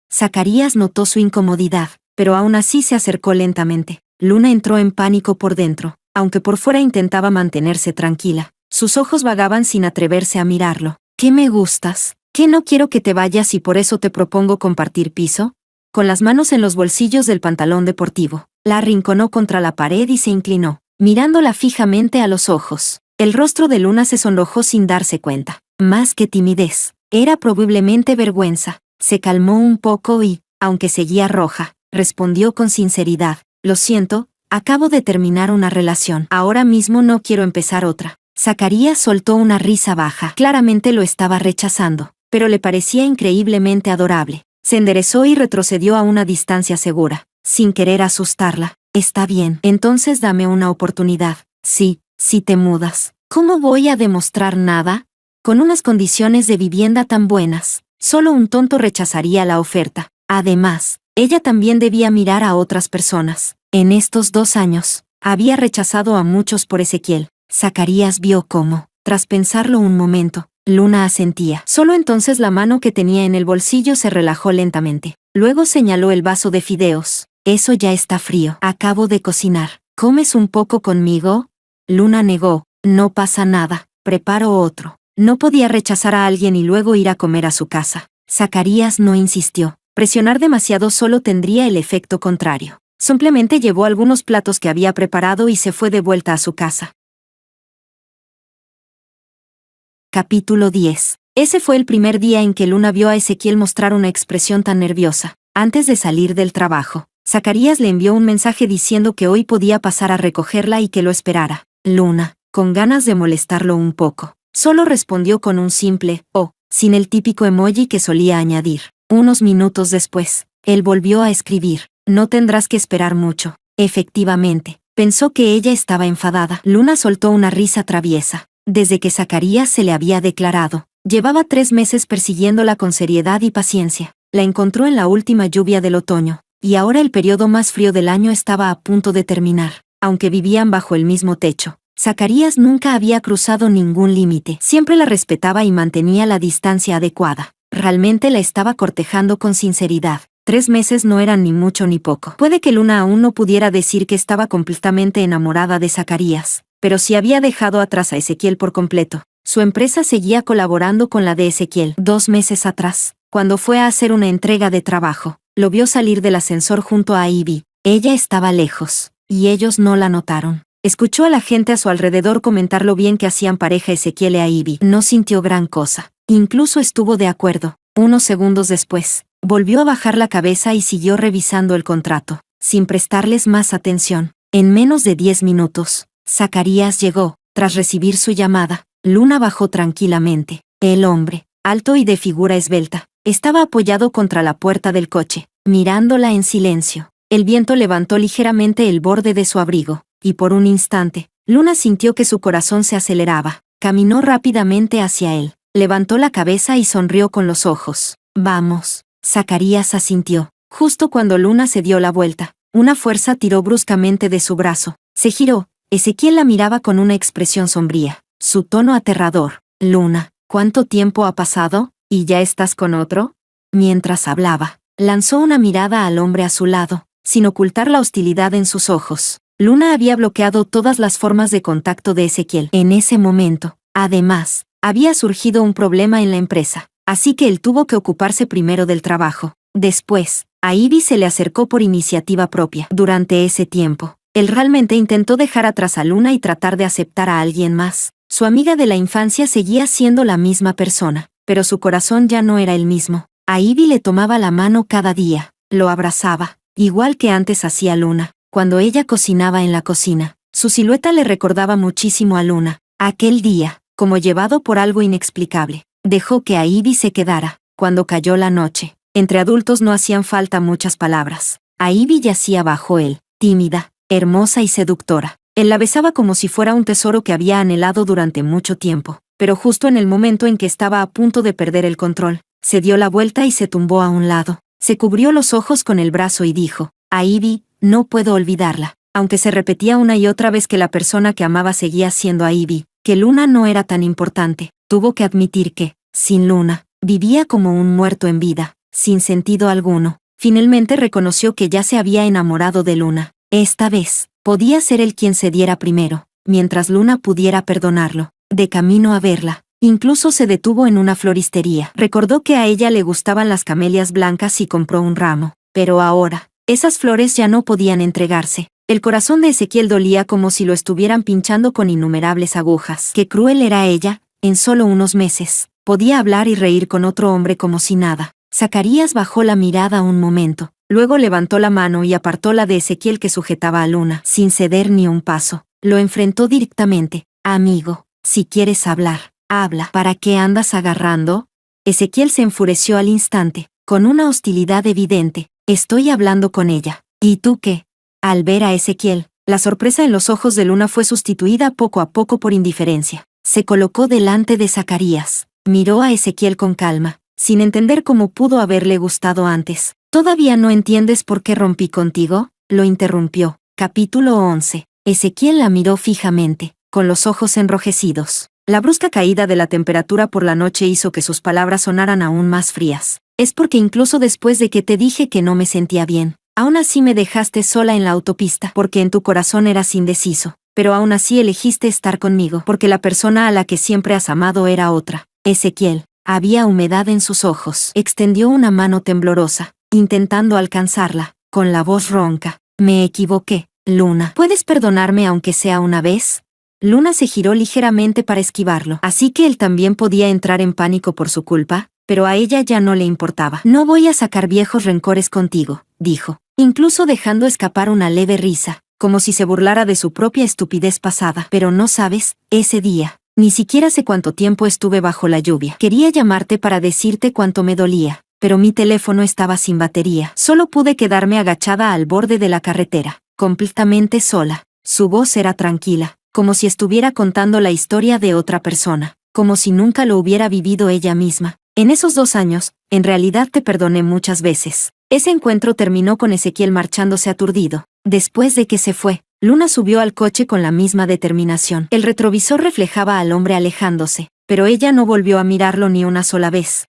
S1: Zacarías notó su incomodidad, pero aún así se acercó lentamente. Luna entró en pánico por dentro, aunque por fuera intentaba mantenerse tranquila. Sus ojos vagaban sin atreverse a mirarlo. ¿Qué me gustas? ¿Qué no quiero que te vayas y por eso te propongo compartir piso? Con las manos en los bolsillos del pantalón deportivo, la arrinconó contra la pared y se inclinó, mirándola fijamente a los ojos. El rostro de Luna se sonrojó sin darse cuenta. Más que timidez, era probablemente vergüenza. Se calmó un poco y, aunque seguía roja, respondió con sinceridad. Lo siento, acabo de terminar una relación. Ahora mismo no quiero empezar otra. Zacarías soltó una risa baja. Claramente lo estaba rechazando, pero le parecía increíblemente adorable. Se enderezó y retrocedió a una distancia segura, sin querer asustarla. Está bien, entonces dame una oportunidad. Sí, si te mudas. ¿Cómo voy a demostrar nada? Con unas condiciones de vivienda tan buenas, solo un tonto rechazaría la oferta. Además, ella también debía mirar a otras personas. En estos 2 años, había rechazado a muchos por Ezequiel. Zacarías vio cómo, tras pensarlo un momento, Luna asentía. Solo entonces la mano que tenía en el bolsillo se relajó lentamente. Luego señaló el vaso de fideos. Eso ya está frío. Acabo de cocinar. ¿Comes un poco conmigo? Luna negó. No pasa nada. Preparo otro. No podía rechazar a alguien y luego ir a comer a su casa. Zacarías no insistió. Presionar demasiado solo tendría el efecto contrario. Simplemente llevó algunos platos que había preparado y se fue de vuelta a su casa. Capítulo 10. Ese fue el primer día en que Luna vio a Ezequiel mostrar una expresión tan nerviosa. Antes de salir del trabajo, Zacarías le envió un mensaje diciendo que hoy podía pasar a recogerla y que lo esperara. Luna, con ganas de molestarlo un poco, solo respondió con un simple «oh», sin el típico emoji que solía añadir. Unos minutos después, él volvió a escribir «no tendrás que esperar mucho». Efectivamente, pensó que ella estaba enfadada. Luna soltó una risa traviesa. Desde que Zacarías se le había declarado, llevaba 3 meses persiguiéndola con seriedad y paciencia. La encontró en la última lluvia del otoño, y ahora el periodo más frío del año estaba a punto de terminar. Aunque vivían bajo el mismo techo, Zacarías nunca había cruzado ningún límite. Siempre la respetaba y mantenía la distancia adecuada. Realmente la estaba cortejando con sinceridad. 3 meses no eran ni mucho ni poco. Puede que Luna aún no pudiera decir que estaba completamente enamorada de Zacarías, pero sí había dejado atrás a Ezequiel por completo. Su empresa seguía colaborando con la de Ezequiel. 2 meses atrás, cuando fue a hacer una entrega de trabajo, lo vio salir del ascensor junto a Ivy. Ella estaba lejos, y ellos no la notaron. Escuchó a la gente a su alrededor comentar lo bien que hacían pareja Ezequiel e Ivy. No sintió gran cosa. Incluso estuvo de acuerdo. Unos segundos después, volvió a bajar la cabeza y siguió revisando el contrato, sin prestarles más atención. En menos de 10 minutos, Zacarías llegó. Tras recibir su llamada, Luna bajó tranquilamente. El hombre, alto y de figura esbelta, estaba apoyado contra la puerta del coche, mirándola en silencio. El viento levantó ligeramente el borde de su abrigo, y por un instante, Luna sintió que su corazón se aceleraba. Caminó rápidamente hacia él, levantó la cabeza y sonrió con los ojos. «Vamos». Zacarías asintió. Justo cuando Luna se dio la vuelta, una fuerza tiró bruscamente de su brazo. Se giró. Ezequiel la miraba con una expresión sombría, su tono aterrador. «Luna, ¿cuánto tiempo ha pasado? ¿Y ya estás con otro?» Mientras hablaba, lanzó una mirada al hombre a su lado, sin ocultar la hostilidad en sus ojos. Luna había bloqueado todas las formas de contacto de Ezequiel. En ese momento, además, había surgido un problema en la empresa, así que él tuvo que ocuparse primero del trabajo. Después, a Ivy se le acercó por iniciativa propia. Durante ese tiempo, él realmente intentó dejar atrás a Luna y tratar de aceptar a alguien más. Su amiga de la infancia seguía siendo la misma persona, pero su corazón ya no era el mismo. A Ivy le tomaba la mano cada día, lo abrazaba, igual que antes hacía Luna. Cuando ella cocinaba en la cocina, su silueta le recordaba muchísimo a Luna. Aquel día, como llevado por algo inexplicable, dejó que a Ivy se quedara. Cuando cayó la noche, Entre adultos no hacían falta muchas palabras. Ivy yacía bajo él, tímida, hermosa y seductora. Él la besaba como si fuera un tesoro que había anhelado durante mucho tiempo. Pero justo en el momento en que estaba a punto de perder el control, se dio la vuelta y se tumbó a un lado. Se cubrió los ojos con el brazo y dijo: Ivy, no puedo olvidarla. Aunque se repetía una y otra vez que la persona que amaba seguía siendo Ivy, que Luna no era tan importante, tuvo que admitir que, sin Luna, vivía como un muerto en vida, sin sentido alguno. Finalmente reconoció que ya se había enamorado de Luna. Esta vez, podía ser él quien se diera primero, mientras Luna pudiera perdonarlo. De camino a verla, incluso se detuvo en una floristería. Recordó que a ella le gustaban las camelias blancas y compró un ramo. Pero ahora, esas flores ya no podían entregarse. El corazón de Ezequiel dolía como si lo estuvieran pinchando con innumerables agujas. Qué cruel era ella. En solo unos meses, podía hablar y reír con otro hombre como si nada. Zacarías bajó la mirada un momento, luego levantó la mano y apartó la de Ezequiel que sujetaba a Luna, sin ceder ni un paso. Lo enfrentó directamente. Amigo, si quieres hablar, habla. ¿Para qué andas agarrando? Ezequiel se enfureció al instante, con una hostilidad evidente. Estoy hablando con ella. ¿Y tú qué? Al ver a Ezequiel, la sorpresa en los ojos de Luna fue sustituida poco a poco por indiferencia. Se colocó delante de Zacarías, miró a Ezequiel con calma, sin entender cómo pudo haberle gustado antes. ¿Todavía no entiendes por qué rompí contigo? Lo interrumpió. Capítulo 11. Ezequiel la miró fijamente, con los ojos enrojecidos. La brusca caída de la temperatura por la noche hizo que sus palabras sonaran aún más frías. Es porque incluso después de que te dije que no me sentía bien, aún así me dejaste sola en la autopista, porque en tu corazón eras indeciso. Pero aún así elegiste estar conmigo, porque la persona a la que siempre has amado era otra. Ezequiel, había humedad en sus ojos. Extendió una mano temblorosa, intentando alcanzarla, con la voz ronca. Me equivoqué, Luna. ¿Puedes perdonarme aunque sea una vez? Luna se giró ligeramente para esquivarlo, así que él también podía entrar en pánico por su culpa, pero a ella ya no le importaba. No voy a sacar viejos rencores contigo, dijo, incluso dejando escapar una leve risa, como si se burlara de su propia estupidez pasada. Pero no sabes, ese día, ni siquiera sé cuánto tiempo estuve bajo la lluvia. Quería llamarte para decirte cuánto me dolía, pero mi teléfono estaba sin batería. Solo pude quedarme agachada al borde de la carretera, completamente sola. Su voz era tranquila, como si estuviera contando la historia de otra persona, como si nunca lo hubiera vivido ella misma. En esos 2 años, en realidad te perdoné muchas veces. Ese encuentro terminó con Ezequiel marchándose aturdido. Después de que se fue, Luna subió al coche con la misma determinación. El retrovisor reflejaba al hombre alejándose, pero ella no volvió a mirarlo ni una sola vez.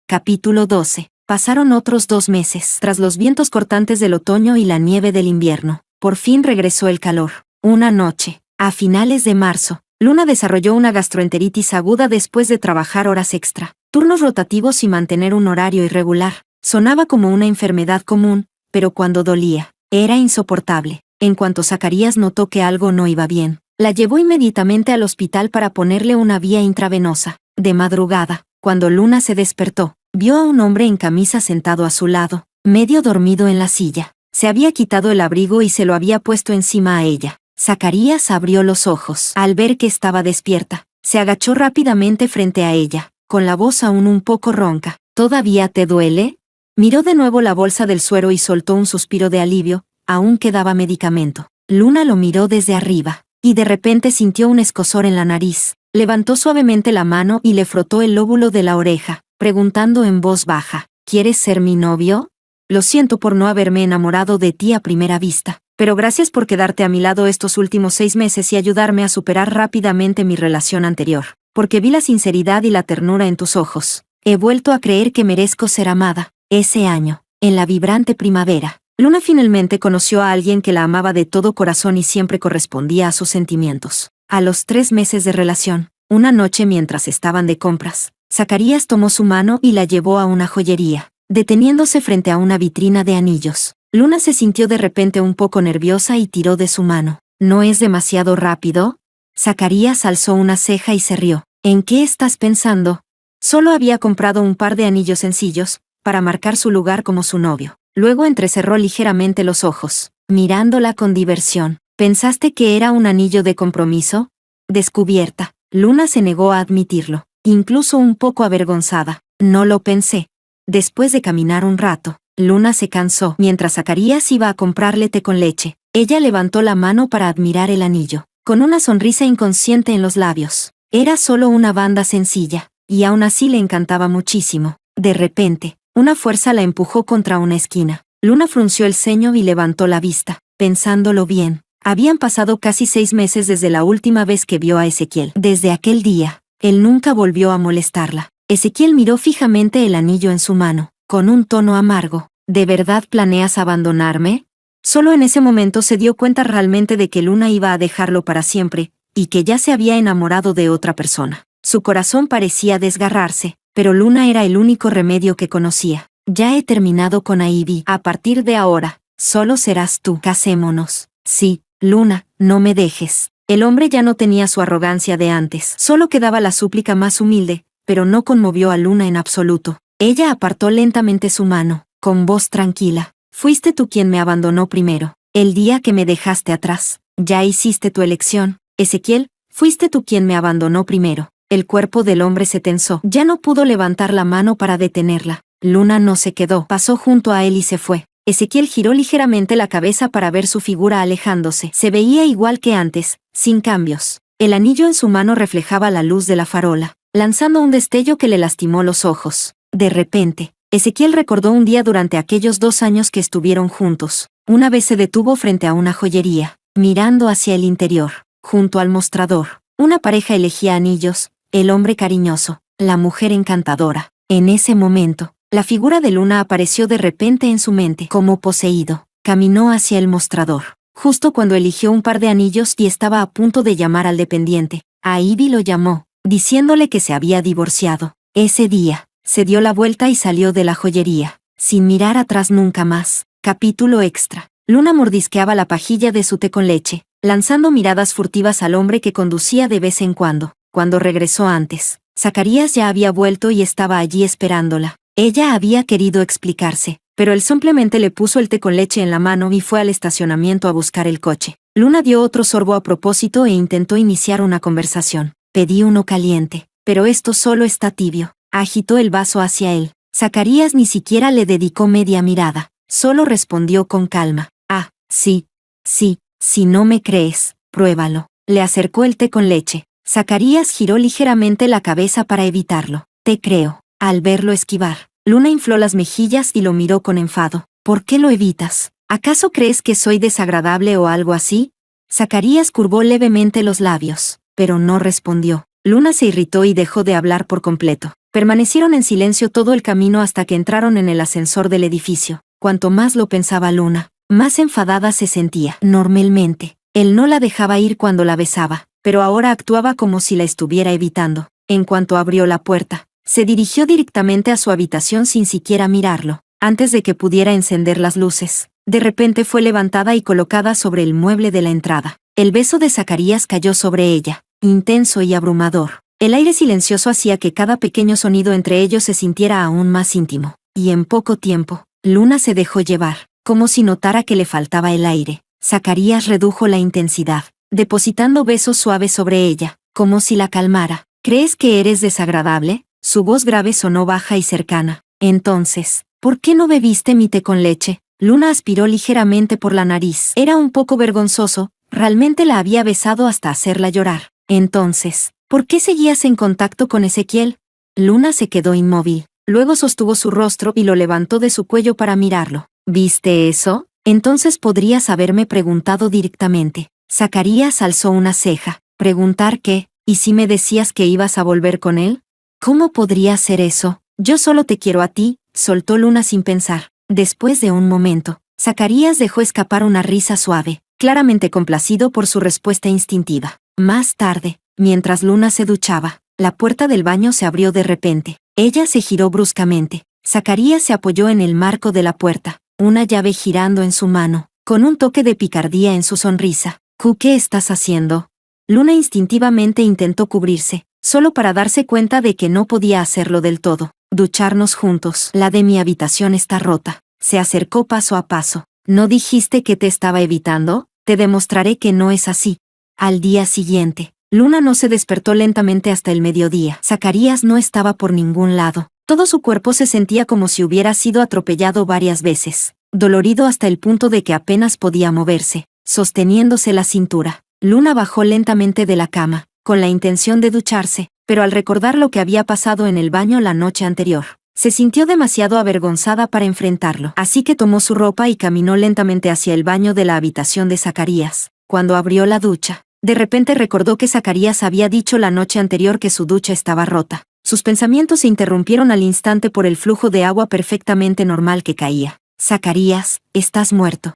S1: Capítulo 12. Pasaron otros 2 meses. Tras los vientos cortantes del otoño y la nieve del invierno, por fin regresó el calor. Una noche, a finales de marzo, Luna desarrolló una gastroenteritis aguda después de trabajar horas extra, turnos rotativos y mantener un horario irregular. Sonaba como una enfermedad común, pero cuando dolía, era insoportable. En cuanto Zacarías notó que algo no iba bien, la llevó inmediatamente al hospital para ponerle una vía intravenosa. De madrugada, cuando Luna se despertó, vio a un hombre en camisa sentado a su lado, medio dormido en la silla. Se había quitado el abrigo y se lo había puesto encima a ella. Zacarías abrió los ojos. Al ver que estaba despierta, se agachó rápidamente frente a ella, con la voz aún un poco ronca. ¿Todavía te duele? Miró de nuevo la bolsa del suero y soltó un suspiro de alivio. Aún quedaba medicamento. Luna lo miró desde arriba, y de repente sintió un escozor en la nariz. Levantó suavemente la mano y le frotó el lóbulo de la oreja, preguntando en voz baja, ¿quieres ser mi novio? Lo siento por no haberme enamorado de ti a primera vista, pero gracias por quedarte a mi lado estos últimos 6 meses y ayudarme a superar rápidamente mi relación anterior. Porque vi la sinceridad y la ternura en tus ojos. He vuelto a creer que merezco ser amada. Ese año, en la vibrante primavera, Luna finalmente conoció a alguien que la amaba de todo corazón y siempre correspondía a sus sentimientos. A los 3 meses de relación, una noche mientras estaban de compras, Zacarías tomó su mano y la llevó a una joyería, deteniéndose frente a una vitrina de anillos. Luna se sintió de repente un poco nerviosa y tiró de su mano. ¿No es demasiado rápido? Zacarías alzó una ceja y se rió. ¿En qué estás pensando? Solo había comprado un par de anillos sencillos, para marcar su lugar como su novio. Luego entrecerró ligeramente los ojos, mirándola con diversión. ¿Pensaste que era un anillo de compromiso? Descubierta, Luna se negó a admitirlo. incluso un poco avergonzada. No lo pensé. Después de caminar un rato, Luna se cansó. Mientras Zacarías iba a comprarle té con leche, ella levantó la mano para admirar el anillo, con una sonrisa inconsciente en los labios. Era solo una banda sencilla, y aún así le encantaba muchísimo. De repente, una fuerza la empujó contra una esquina. Luna frunció el ceño y levantó la vista, pensándolo bien. Habían pasado casi 6 meses desde la última vez que vio a Ezequiel. Desde aquel día, él nunca volvió a molestarla. Ezequiel miró fijamente el anillo en su mano, con un tono amargo. ¿De verdad planeas abandonarme? Solo en ese momento se dio cuenta realmente de que Luna iba a dejarlo para siempre, y que ya se había enamorado de otra persona. Su corazón parecía desgarrarse, pero Luna era el único remedio que conocía. Ya he terminado con Ivy. A partir de ahora, solo serás tú. Casémonos. Sí, Luna, no me dejes. El hombre ya no tenía su arrogancia de antes. Solo quedaba la súplica más humilde, pero no conmovió a Luna en absoluto. Ella apartó lentamente su mano, con voz tranquila. Fuiste tú quien me abandonó primero. El día que me dejaste atrás. Ya hiciste tu elección. Ezequiel, fuiste tú quien me abandonó primero. El cuerpo del hombre se tensó. Ya no pudo levantar la mano para detenerla. Luna no se quedó. Pasó junto a él y se fue. Ezequiel giró ligeramente la cabeza para ver su figura alejándose. Se veía igual que antes, sin cambios. El anillo en su mano reflejaba la luz de la farola, lanzando un destello que le lastimó los ojos. De repente, Ezequiel recordó un día durante aquellos 2 años que estuvieron juntos. Una vez se detuvo frente a una joyería, mirando hacia el interior. Junto al mostrador, una pareja elegía anillos, el hombre cariñoso, la mujer encantadora. En ese momento, la figura de Luna apareció de repente en su mente, como poseído. Caminó hacia el mostrador, justo cuando eligió un par de anillos y estaba a punto de llamar al dependiente. A Ivy lo llamó, diciéndole que se había divorciado. Ese día, se dio la vuelta y salió de la joyería, sin mirar atrás nunca más. Capítulo extra. Luna mordisqueaba la pajilla de su té con leche, lanzando miradas furtivas al hombre que conducía de vez en cuando. Cuando regresó antes, Zacarías ya había vuelto y estaba allí esperándola. Ella había querido explicarse, pero él simplemente le puso el té con leche en la mano y fue al estacionamiento a buscar el coche. Luna dio otro sorbo a propósito e intentó iniciar una conversación. Pedí uno caliente, pero esto solo está tibio. Agitó el vaso hacia él. Zacarías ni siquiera le dedicó media mirada. Solo respondió con calma. Ah, sí. Si no me crees, pruébalo. Le acercó el té con leche. Zacarías giró ligeramente la cabeza para evitarlo. Te creo. Al verlo esquivar, Luna infló las mejillas y lo miró con enfado. ¿Por qué lo evitas? ¿Acaso crees que soy desagradable o algo así? Zacarías curvó levemente los labios, pero no respondió. Luna se irritó y dejó de hablar por completo. Permanecieron en silencio todo el camino hasta que entraron en el ascensor del edificio. Cuanto más lo pensaba Luna, más enfadada se sentía. Normalmente, él no la dejaba ir cuando la besaba, pero ahora actuaba como si la estuviera evitando. En cuanto abrió la puerta, se dirigió directamente a su habitación sin siquiera mirarlo. Antes de que pudiera encender las luces, de repente fue levantada y colocada sobre el mueble de la entrada. El beso de Zacarías cayó sobre ella, intenso y abrumador. El aire silencioso hacía que cada pequeño sonido entre ellos se sintiera aún más íntimo. Y en poco tiempo, Luna se dejó llevar, como si notara que le faltaba el aire. Zacarías redujo la intensidad, depositando besos suaves sobre ella, como si la calmara. ¿Crees que eres desagradable? Su voz grave sonó baja y cercana. Entonces, ¿por qué no bebiste mi té con leche? Luna aspiró ligeramente por la nariz. Era un poco vergonzoso, realmente la había besado hasta hacerla llorar. Entonces, ¿por qué seguías en contacto con Ezequiel? Luna se quedó inmóvil. Luego sostuvo su rostro y lo levantó de su cuello para mirarlo. ¿Viste eso? Entonces podrías haberme preguntado directamente. Zacarías alzó una ceja. ¿Preguntar qué? ¿Y si me decías que ibas a volver con él? ¿Cómo podría hacer eso? Yo solo te quiero a ti, soltó Luna sin pensar. Después de un momento, Zacarías dejó escapar una risa suave, claramente complacido por su respuesta instintiva. Más tarde, mientras Luna se duchaba, la puerta del baño se abrió de repente. Ella se giró bruscamente. Zacarías se apoyó en el marco de la puerta, una llave girando en su mano, con un toque de picardía en su sonrisa. ¿Qué estás haciendo? Luna instintivamente intentó cubrirse, solo para darse cuenta de que no podía hacerlo del todo. Ducharnos juntos. La de mi habitación está rota. Se acercó paso a paso. ¿No dijiste que te estaba evitando? Te demostraré que no es así. Al día siguiente, Luna no se despertó lentamente hasta el mediodía. Zacarías no estaba por ningún lado. Todo su cuerpo se sentía como si hubiera sido atropellado varias veces, dolorido hasta el punto de que apenas podía moverse, sosteniéndose la cintura. Luna bajó lentamente de la cama, con la intención de ducharse, pero al recordar lo que había pasado en el baño la noche anterior, se sintió demasiado avergonzada para enfrentarlo. Así que tomó su ropa y caminó lentamente hacia el baño de la habitación de Zacarías. Cuando abrió la ducha, de repente recordó que Zacarías había dicho la noche anterior que su ducha estaba rota. Sus pensamientos se interrumpieron al instante por el flujo de agua perfectamente normal que caía. Zacarías, estás muerto.